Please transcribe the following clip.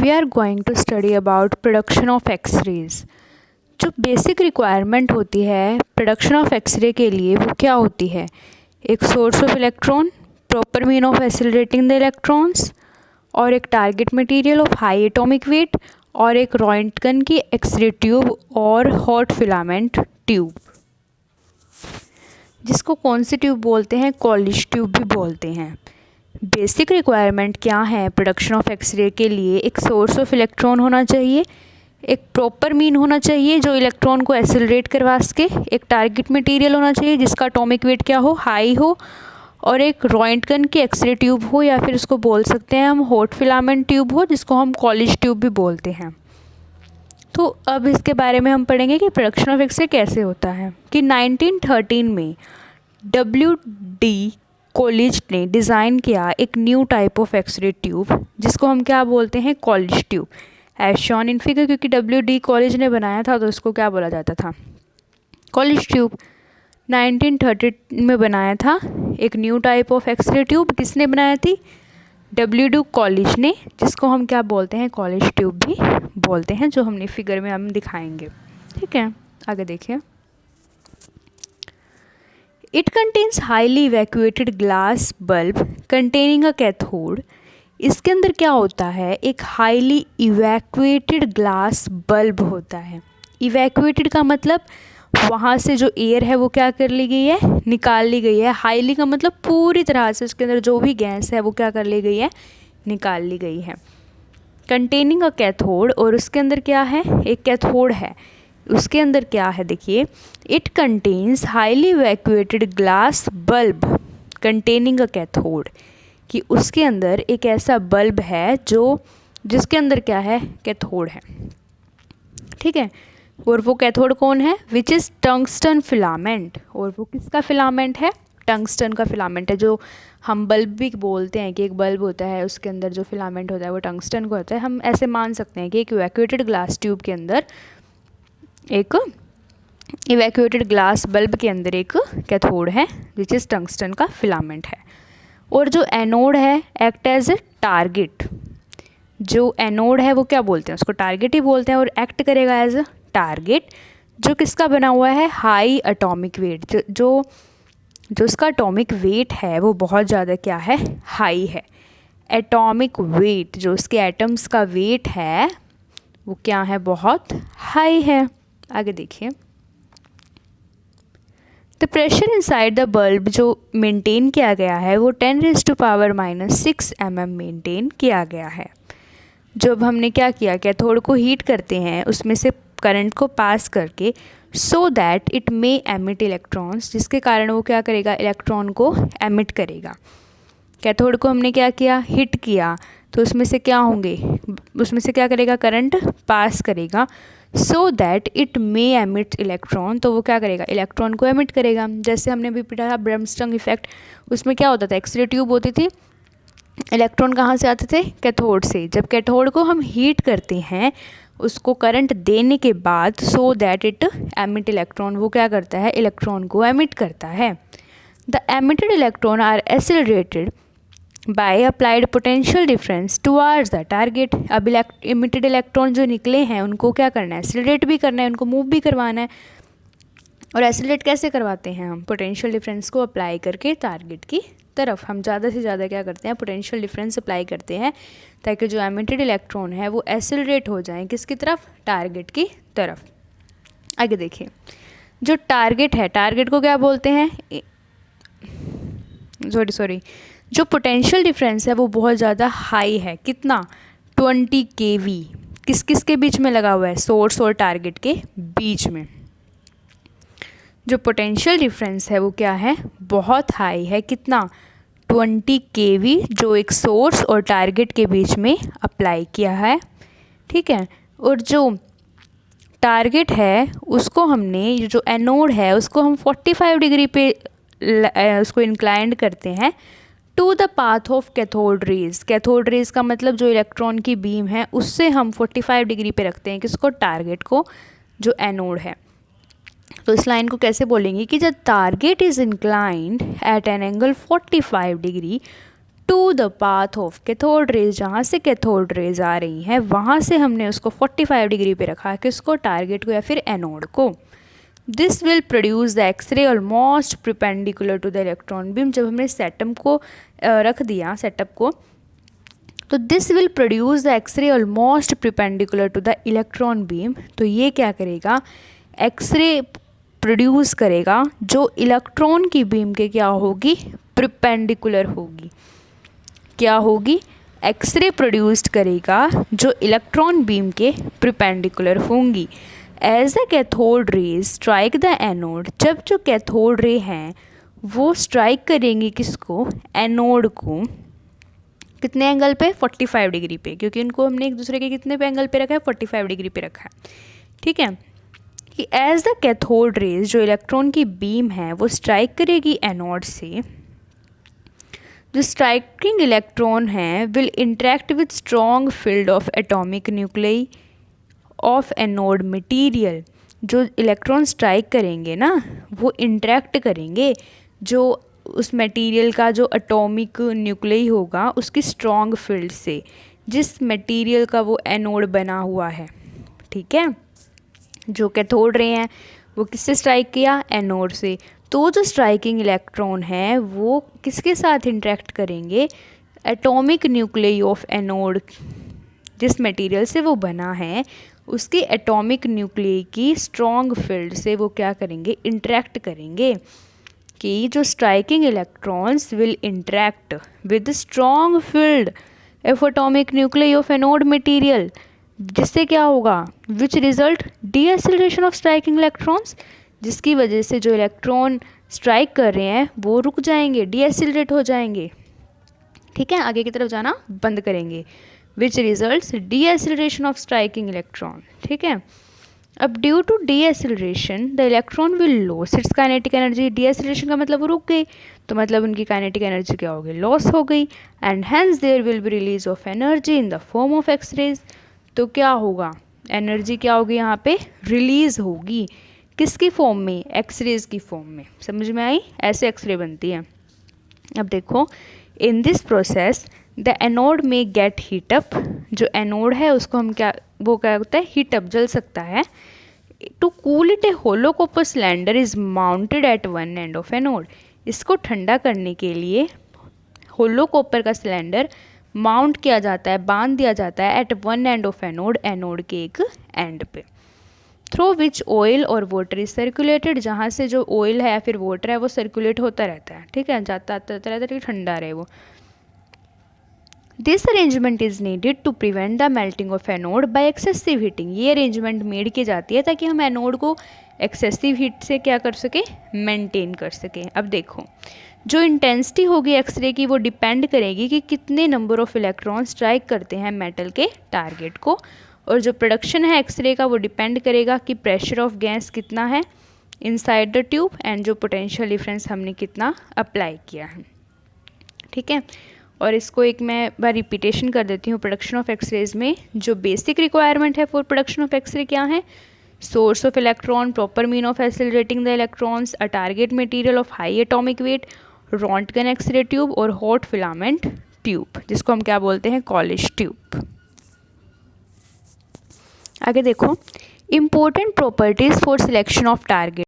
we are going to study about production of X-rays। जो basic requirement होती है production of x ray के लिए वो क्या होती है? एक source of electron, proper mean of accelerating the electrons, और एक target material of high atomic wait, और एक रॉन्टगन की एक्सरे ट्यूब और हॉट फिलामेंट ट्यूब, जिसको कौन सी ट्यूब बोलते हैं? कॉलिज ट्यूब भी बोलते हैं। बेसिक रिक्वायरमेंट क्या है प्रोडक्शन ऑफ एक्सरे के लिए? एक सोर्स ऑफ इलेक्ट्रॉन होना चाहिए, एक प्रॉपर मीन होना चाहिए जो इलेक्ट्रॉन को एक्सेलरेट करवा सके, एक टारगेट मटेरियल होना चाहिए जिसका एटॉमिक वेट क्या हो? हाई हो, और एक रॉन्टगन की एक्सरे ट्यूब हो, या फिर उसको बोल सकते हैं हम हॉट फिलामेंट ट्यूब हो, जिसको हम कॉलिज ट्यूब भी बोलते हैं। तो अब इसके बारे में हम पढ़ेंगे कि प्रोडक्शन ऑफ एक्सरे कैसे होता है। कि 1913 में W.D. कॉलिज ने डिज़ाइन किया एक new type of x ray tube, जिसको हम क्या बोलते हैं? Coolidge tube. As shown in figure, क्योंकि W.D. कॉलिज ने बनाया था तो इसको क्या बोला जाता था? College tube. 1930 में बनाया था एक new type of x ray tube. किसने बनाया थी? W.D. कॉलिज ने, जिसको हम क्या बोलते हैं? कॉलिज ट्यूब भी बोलते हैं, जो हमने फिगर में हम दिखाएंगे। ठीक है, आगे देखिए। It contains highly evacuated glass bulb containing a cathode। इसके अंदर क्या होता है? एक highly evacuated glass bulb होता है। evacuated का मतलब वहाँ से जो एयर है वो क्या कर ली गई है? निकाल ली गई है। हाईली का मतलब पूरी तरह से उसके अंदर जो भी गैस है वो क्या कर ली गई है? निकाल ली गई है। कंटेनिंग अ कैथोड, और उसके अंदर क्या है? एक कैथोड है। उसके अंदर क्या है? देखिए, it contains highly evacuated glass bulb containing a cathode, कि उसके अंदर एक ऐसा बल्ब है जिसके अंदर क्या है? कैथोड है। ठीक है, और वो कैथोड कौन है? Which is tungsten filament. और वो किसका फिलामेंट है? टंगस्टन का फिलामेंट है। जो हम बल्ब भी बोलते हैं कि एक बल्ब होता है, उसके अंदर जो फिलामेंट होता है वो टंगस्टन का होता है। हम ऐसे मान सकते हैं कि एक इवैक्यूएटेड ग्लास ट्यूब के अंदर, एक इवैक्यूएटेड ग्लास बल्ब के अंदर एक कैथोड है विच इज़ टंगस्टन का फिलामेंट है। और जो एनोड है एक्ट एज ए टारगेट। जो एनोड है वो क्या बोलते हैं? उसको टारगेट ही बोलते हैं, और एक्ट करेगा एज अ टारगेट, जो किसका बना हुआ है? High atomic wait. जो उसका एटॉमिक वेट है वो बहुत ज़्यादा क्या है? हाई है। एटॉमिक वेट, जो उसके एटम्स का वेट है वो क्या है? बहुत हाई है। आगे देखिए। The pressure inside the bulb जो मेंटेन किया गया है वो 10⁻⁻⁶ mm मेंटेन किया गया है। जब हमने क्या किया? कैथोड को हीट करते हैं, उसमें से करंट को पास करके, सो that it may emit electrons, जिसके कारण वो क्या करेगा? इलेक्ट्रॉन को एमिट करेगा। कैथोड को हमने क्या किया? हिट किया, तो उसमें से क्या होंगे? उसमें से क्या करेगा? करंट पास करेगा, सो that it may emit electron, तो वो क्या करेगा? इलेक्ट्रॉन को एमिट करेगा। जैसे हमने अभी पढ़ा था ब्रह्मस्ट्रंग इफेक्ट, उसमें क्या होता था? एक्सरे ट्यूब होती थी, इलेक्ट्रॉन कहाँ से आते थे? कैथोड से। जब कैथोड को हम हीट करते हैं, उसको करंट देने के बाद, so that it emit electron, वो क्या करता है? इलेक्ट्रॉन को एमिट करता है। The emitted electron are accelerated by applied potential difference towards the target. अब इमिटेड इलेक्ट्रॉन जो निकले हैं उनको क्या करना है? एक्सेलरेट भी करना है, उनको मूव भी करवाना है। और एक्सेलरेट कैसे करवाते हैं हम? पोटेंशियल डिफरेंस को अप्लाई करके टारगेट की तरफ हम ज़्यादा से ज़्यादा क्या करते हैं? पोटेंशियल डिफरेंस अप्लाई करते हैं, ताकि जो एमिटेड इलेक्ट्रॉन है वो एक्सेलरेट हो जाए किसकी तरफ? टारगेट की तरफ। आगे देखिए, जो टारगेट है, टारगेट को क्या बोलते हैं? सॉरी जो पोटेंशियल डिफरेंस है वो बहुत ज़्यादा हाई है। कितना? 20 kV। किस किस के बीच में लगा हुआ है? सोर्स और टारगेट के बीच में। जो पोटेंशियल डिफरेंस है वो क्या है? बहुत हाई है। कितना? 20 kV, जो एक सोर्स और टारगेट के बीच में अप्लाई किया है। ठीक है, और जो टारगेट है उसको हमने, जो एनोड है उसको हम 45 डिग्री पे उसको इंक्लाइंड करते हैं to the path of cathode rays. Cathode rays का मतलब जो इलेक्ट्रॉन की बीम है उससे हम 45 डिग्री पे रखते हैं किसको? टारगेट को, जो एनोड है। तो इस लाइन को कैसे बोलेंगे कि the target is inclined at an angle 45 degree to the path of cathode rays, जहाँ से कैथोड रेज आ रही हैं वहाँ से हमने उसको 45 डिग्री पे रखा है, किसको, टारगेट को या फिर एनोड को। This will produce the x ray almost perpendicular to the electron beam. जब हमने सेटअप को रख दिया सेटअप को, तो this will produce the x ray almost perpendicular to the electron beam. तो ये क्या करेगा, एक्सरे प्रोड्यूस करेगा जो इलेक्ट्रॉन की बीम के क्या होगी, परपेंडिकुलर होगी। क्या होगी, एक्सरे प्रोड्यूस्ड करेगा जो इलेक्ट्रॉन बीम के परपेंडिकुलर होंगी। As the cathode rays strike the anode, जब जो कैथोड रे हैं वो स्ट्राइक करेंगी किसको, एनोड को, कितने एंगल पे, 45 डिग्री पे, क्योंकि उनको हमने एक दूसरे के कितने पे एंगल पे रखा है, 45 डिग्री पे रखा है। ठीक है, कि एज द कैथोड रेज, जो इलेक्ट्रॉन की बीम है वो स्ट्राइक करेगी एनोड से, जो स्ट्राइकिंग इलेक्ट्रॉन है will interact with strong field of atomic nuclei of anode material. जो इलेक्ट्रॉन स्ट्राइक करेंगे ना वो इंटरेक्ट करेंगे जो उस मटेरियल का जो एटॉमिक न्यूक्लियाई होगा उसकी स्ट्रॉन्ग फील्ड से, जिस मटेरियल का वो एनोड बना हुआ है। ठीक है, जो कैथोड रे हैं वो किससे स्ट्राइक किया, एनोड से। तो जो स्ट्राइकिंग इलेक्ट्रॉन है वो किसके साथ इंटरेक्ट करेंगे, एटॉमिक न्यूक्लियाई ऑफ एनोड, जिस मटेरियल से वो बना है उसके एटॉमिक न्यूक्लियाई की स्ट्रॉन्ग फील्ड से वो क्या करेंगे, इंटरेक्ट करेंगे। कि जो striking electrons will interact with strong field of atomic nuclei of anode material, जिससे क्या होगा, which result deceleration of striking electrons, जिसकी वजह से जो इलेक्ट्रॉन स्ट्राइक कर रहे हैं वो रुक जाएंगे, डीएसिलरेट हो जाएंगे। ठीक है, आगे की तरफ जाना बंद करेंगे, which results deceleration of striking electron. ठीक है, अब due to deceleration the electron will loss its kinetic energy. Deceleration का मतलब वो रुक गई, तो मतलब उनकी काइनेटिक एनर्जी क्या हो गई, लॉस हो गई। And hence there will be release of energy in the form of x rays. तो क्या होगा, एनर्जी क्या होगी यहाँ पे, रिलीज होगी, किसकी फॉर्म में, एक्सरेज की फॉर्म में। समझ में आई, ऐसे एक्सरे बनती है। अब देखो, in this process the anode में गेट हीट अप, जो एनोड है उसको हम क्या, वो क्या होता है, हीट अप, जल सकता है। To cool it a hollow copper cylinder is mounted at one end of anode. इसको ठंडा करने के लिए होलो कॉपर का सिलेंडर माउंट किया जाता है, बांध दिया जाता है at one end of anode, anode के एक एंड पे। थ्रू विच ऑयल और वाटर इज सर्कुलेटेड, जहाँ से जो ऑयल है या फिर वाटर है वो सर्कुलेट होता रहता है। ठीक है, जाता आता रहता है कि ठंडा रहे वो। This arrangement is needed to prevent the melting of anode by excessive heating. ये अरेंजमेंट मेड की जाती है ताकि हम एनोड को एक्सेसिव हीट से क्या कर सके, मेंटेन कर सके। अब देखो, जो इंटेंसिटी होगी एक्सरे की वो डिपेंड करेगी कि कितने नंबर ऑफ इलेक्ट्रॉन स्ट्राइक करते हैं मेटल के टारगेट को, और जो प्रोडक्शन है एक्सरे का वो डिपेंड करेगा कि प्रेशर ऑफ गैस कितना है इनसाइड द ट्यूब एंड जो पोटेंशियल डिफरेंस हमने कितना अप्लाई किया है। ठीक है, और इसको एक मैं बार रिपीटेशन कर देती हूँ। प्रोडक्शन ऑफ एक्सरेज में जो बेसिक रिक्वायरमेंट है फॉर प्रोडक्शन ऑफ एक्सरे क्या है, source of electron, proper mean of accelerating the electrons, a target material of high atomic weight, Roentgen X-ray tube और हॉट फिलामेंट ट्यूब, जिसको हम क्या बोलते हैं, कॉलिश ट्यूब। आगे देखो, important properties for selection of target.